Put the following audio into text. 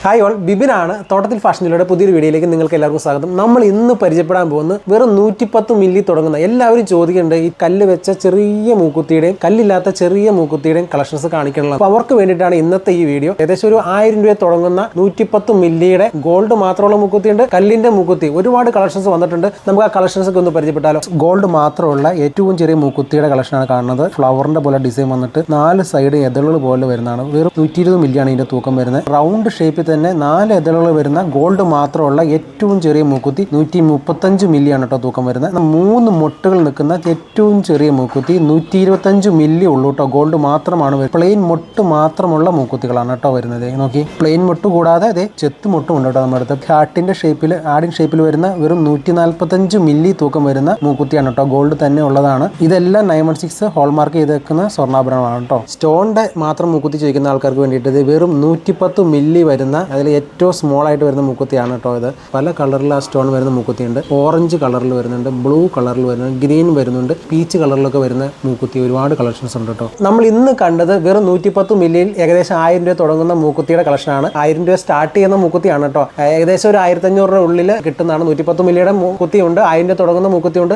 Hi all, ബിബിനാണ്. തോട്ടത്തിൽ ഫാഷനിലൂടെ പുതിയൊരു വീഡിയോയിലേക്ക് നിങ്ങൾക്ക് എല്ലാവർക്കും സ്വാഗതം. നമ്മൾ ഇന്ന് പരിചയപ്പെടാൻ പോകുന്നത് വെറും 110 മില്ലി തുടങ്ങുന്ന, എല്ലാവരും ചോദിക്കുന്നുണ്ട് ഈ കല്ല് വെച്ച ചെറിയ മൂക്കുത്തിയുടെയും കല്ലില്ലാത്ത ചെറിയ മൂക്കുത്തിയുടെയും കളക്ഷൻസ് കാണിക്കാനുള്ളത്. അപ്പോൾ അവർക്ക് വേണ്ടിയിട്ടാണ് ഇന്നത്തെ ഈ വീഡിയോ. ഏകദേശം ഒരു 1000 രൂപ തുടങ്ങുന്ന 110 മില്ലിയുടെ ഗോൾഡ് മാത്രമുള്ള മൂക്കുത്തിയുണ്ട്, കല്ലിന്റെ മൂക്കുത്തി, ഒരുപാട് കളക്ഷൻസ് വന്നിട്ടുണ്ട്. നമുക്ക് ആ കളക്ഷൻസ് ഒക്കെ ഒന്ന് പരിചയപ്പെട്ടാലോ. ഗോൾഡ് മാത്രമുള്ള ഏറ്റവും ചെറിയ മൂക്കുത്തിയുടെ കളക്ഷനാണ് കാണുന്നത്. ഫ്ലവറിന്റെ പോലെ ഡിസൈൻ വന്നിട്ട് 4 സൈഡ് എതളുകൾ പോലെ വരുന്നതാണ്. വെറും 120 മില്ലിയാണ് ഇതിന്റെ തൂക്കം വരുന്നത്. റൗണ്ട് ഷേപ്പിൽ തന്നെ 4 എതളുകൾ വരുന്ന ഗോൾഡ് മാത്രമുള്ള ഏറ്റവും ചെറിയ മൂക്കുത്തി 135 മില്ലിയാണ് കേട്ടോ തൂക്കം വരുന്നത്. 3 മൊട്ടുകൾ നിൽക്കുന്ന ഏറ്റവും ചെറിയ മൂക്കുത്തി 125 മില്ലി ഉള്ളൂ കേട്ടോ. ഗോൾഡ് മാത്രമാണ്. പ്ലെയിൻ മൊട്ട് മാത്രമുള്ള മൂക്കുത്തികളാണ് കേട്ടോ വരുന്നത്. നോക്കി, പ്ലെയിൻ മൊട്ട് കൂടാതെ അതെ ചെത്ത് മൊട്ടും ഉണ്ട് കേട്ടോ. നമ്മുടെ അടുത്ത് ഹാർട്ടിന്റെ ഷേപ്പിൽ ആഡിങ് ഷേപ്പിൽ വരുന്ന വെറും 145 മില്ലി തൂക്കം വരുന്ന മൂക്കുത്തിയാണ് കേട്ടോ. ഗോൾഡ് തന്നെ ഉള്ളതാണ്. ഇതെല്ലാം 916 ഹോൾമാർക്ക് ചെയ്തേക്കുന്ന സ്വർണ്ണാഭരണമാണ് കേട്ടോ. സ്റ്റോണിന്റെ മാത്രം മൂക്കുത്തി ചോദിക്കുന്ന ആൾക്കാർക്ക് വേണ്ടിയിട്ട് ഇത് വെറും 110 മില്ലി വരുന്ന, അതിൽ ഏറ്റവും സ്മോൾ ആയിട്ട് വരുന്ന മൂക്കുത്തിയാണ് കേട്ടോ ഇത്. പല കളറിൽ ആ സ്റ്റോൺ വരുന്ന മൂക്കുത്തിയുണ്ട്. ഓറഞ്ച് കളറിൽ വരുന്നുണ്ട്, ബ്ലൂ കളറിൽ വരുന്നുണ്ട്, ഗ്രീൻ വരുന്നുണ്ട്, പീച്ച് കളറിലൊക്കെ വരുന്ന മൂക്കുത്തി, ഒരുപാട് കളക്ഷൻസ് ഉണ്ട് കേട്ടോ. നമ്മൾ ഇന്ന് കണ്ടത് വെറും 110 മില്ലിയിൽ ഏകദേശം 1000 രൂപ തുടങ്ങുന്ന മൂക്കുത്തിയുടെ കളക്ഷനാണ്. 1000 രൂപ സ്റ്റാർട്ട് ചെയ്യുന്ന മൂക്കുത്തിയാണ് കേട്ടോ. ഏകദേശം ഒരു 1500 രൂപ ഉള്ളിൽ കിട്ടുന്നതാണ്. 110 മില്ലിയുടെ മൂക്കുത്തിയുണ്ട്, 1000 രൂപ തുടങ്ങുന്ന മൂക്കുത്തിയുണ്ട്,